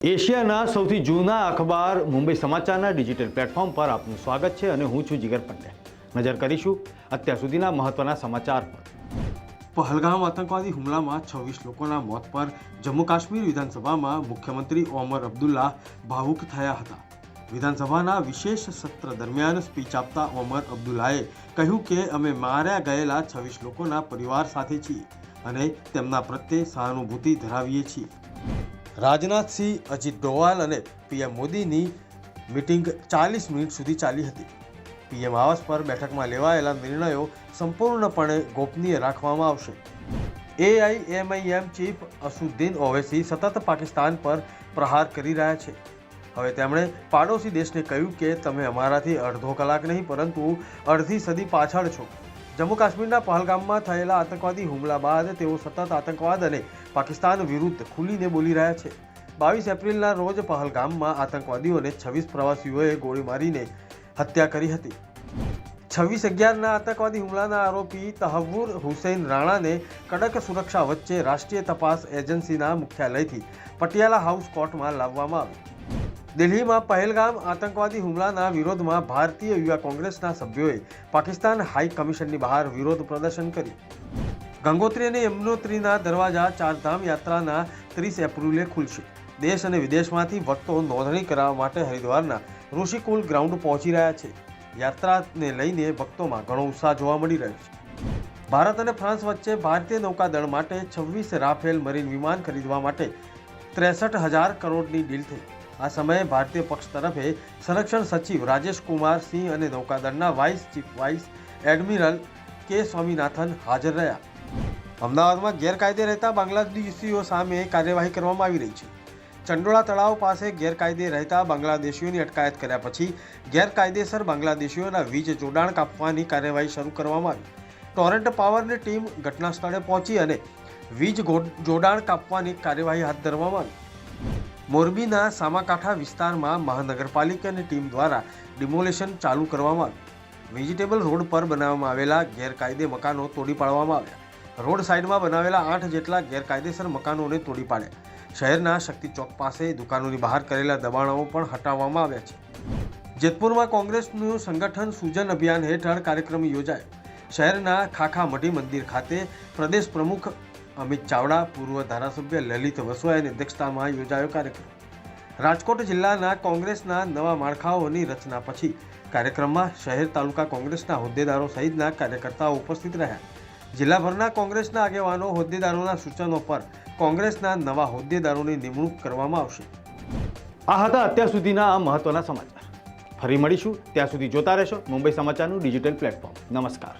એશિયાના સૌથી જૂના અખબાર મુંબઈ સમાચારના ડિજિટલ પ્લેટફોર્મ પર આપનું સ્વાગત છે અને હું છું જીગર પંડ્યા। નજર કરીશું અત્યાર સુધીના મહત્વના સમાચાર પર। પહલગામ આતંકવાદી હુમલામાં 26 લોકોના મોત પર જમ્મુ કાશ્મીર વિધાનસભામાં મુખ્યમંત્રી ઓમર અબ્દુલ્લા ભાવુક થયા હતા। વિધાનસભાના વિશેષ સત્ર દરમિયાન સ્પીચ આપતા ઓમર અબ્દુલ્લાએ કહ્યું કે અમે માર્યા ગયેલા 26 લોકોના પરિવાર સાથે છીએ અને તેમના પ્રત્યે સહાનુભૂતિ ધરાવીએ છીએ। રાજનાથસિંહ, અજીત ડોવાલ અને પીએમ મોદીની મિટિંગ 40 મિનિટ સુધી ચાલી હતી। પીએમ આવાસ પર બેઠકમાં લેવાયેલા નિર્ણયો સંપૂર્ણપણે ગોપનીય રાખવામાં આવશે। એઆઈએમઆઈએમ ચીફ અસદુદ્દીન ઓવૈસી સતત પાકિસ્તાન પર પ્રહાર કરી રહ્યા છે। હવે તેમણે પાડોશી દેશને કહ્યું કે તમે અમારાથી અડધો કલાક નહીં પરંતુ અડધી સદી પાછળ છો। જમ્મુ કાશ્મીરના પહલગામમાં થયેલા આતંકવાદી હુમલા બાદ તેઓ સતત આતંકવાદ અને પાકિસ્તાન વિરુદ્ધ ખુલીને બોલી રહ્યા છે। 22 એપ્રિલના રોજ પહલગામમાં આતંકવાદીઓને 26 પ્રવાસીઓએ ગોળી મારીને હત્યા કરી હતી। 26/11ના આતંકવાદી હુમલાના આરોપી તહવ્વુર હુસૈન રાણાને કડક સુરક્ષા વચ્ચે રાષ્ટ્રીય તપાસ એજન્સીના મુખ્યાલયથી પટિયાલા હાઉસ કોર્ટમાં લાવવામાં આવ્યો। દિલ્હીમાં પહેલગામ આતંકવાદી હુમલાના વિરોધમાં ભારતીય યુવા કોંગ્રેસના સભ્યોએ પાકિસ્તાન હાઈ કમિશનની બહાર વિરોધ પ્રદર્શન કર્યું। ગંગોત્રી અને યમનોત્રીના દરવાજા ચારધામ યાત્રાના 30 એપ્રિલે ખુલશે। દેશ અને વિદેશમાંથી ભક્તો નોંધણી કરાવવા માટે હરિદ્વારના ઋષિકુલ ગ્રાઉન્ડ પહોંચી રહ્યા છે। યાત્રાને લઈને ભક્તોમાં ઘણો ઉત્સાહ જોવા મળી રહ્યો છે। ભારત અને ફ્રાન્સ વચ્ચે ભારતીય નૌકાદળ માટે 26 રાફેલ મરીન વિમાન ખરીદવા માટે 63,000 કરોડની ડીલ થઈ। આ સમયે ભારતીય પક્ષ તરફે સંરક્ષણ સચિવ રાજેશ કુમાર સિંહ અને નૌકાદળના વાઇસ ચીફ વાઇસ એડમિરલ કે સ્વામીનાથન હાજર રહ્યા। અમદાવાદમાં ગેરકાયદે રહેતા બાંગ્લાદેશીઓ સામે કાર્યવાહી કરવામાં આવી રહી છે। ચંડોળા તળાવ પાસે ગેરકાયદે રહેતા બાંગ્લાદેશીઓની અટકાયત કર્યા પછી ગેરકાયદેસર બાંગ્લાદેશીઓના વીજ જોડાણ કાપવાની કાર્યવાહી શરૂ કરવામાં આવી। ટોરેન્ટ પાવરની ટીમ ઘટના સ્થળે પહોંચી અને વીજ જોડાણ કાપવાની કાર્યવાહી હાથ ધરવામાં આવી। મોરબીના સામાકાંઠા વિસ્તારમાં મહાનગરપાલિકાની ટીમ દ્વારા ડિમોલેશન ચાલુ કરવામાં આવ્યું। વેજીટેબલ રોડ પર બનાવવામાં આવેલા ગેરકાયદે મકાનો તોડી પાડવામાં આવ્યા। રોડ સાઇડમાં બનાવેલા 8 જેટલા ગેરકાયદેસર મકાનોને તોડી પાડ્યા। શહેરના શક્તિ ચોક પાસે દુકાનોની બહાર કરેલા દબાણો પણ હટાવવામાં આવ્યા છે। જેતપુરમાં કોંગ્રેસનું સંગઠન સૂજન અભિયાન હેઠળ કાર્યક્રમ યોજાયો। શહેરના ખાખા મઢી મંદિર ખાતે પ્રદેશ પ્રમુખ અમિત ચાવડા, પૂર્વ ધારાસભ્ય લલિત વસવાયાની અધ્યક્ષતામાં યોજાયો કાર્યક્રમ। રાજકોટ જિલ્લાના કોંગ્રેસના નવા માળખાઓની રચના પછી કાર્યક્રમમાં શહેર તાલુકા કોંગ્રેસના હોદ્દેદારો સહિતના કાર્યકર્તાઓ ઉપસ્થિત રહ્યા। જિલ્લાભરના કોંગ્રેસના આગેવાનો હોદ્દેદારોના સૂચનો પર કોંગ્રેસના નવા હોદ્દેદારોની નિમણૂક કરવામાં આવશે। આ હતા અત્યાર સુધીના મહત્વના સમાચાર। ફરી મળીશું, ત્યાં સુધી જોતા રહેશો મુંબઈ સમાચારનું ડિજિટલ પ્લેટફોર્મ। નમસ્કાર।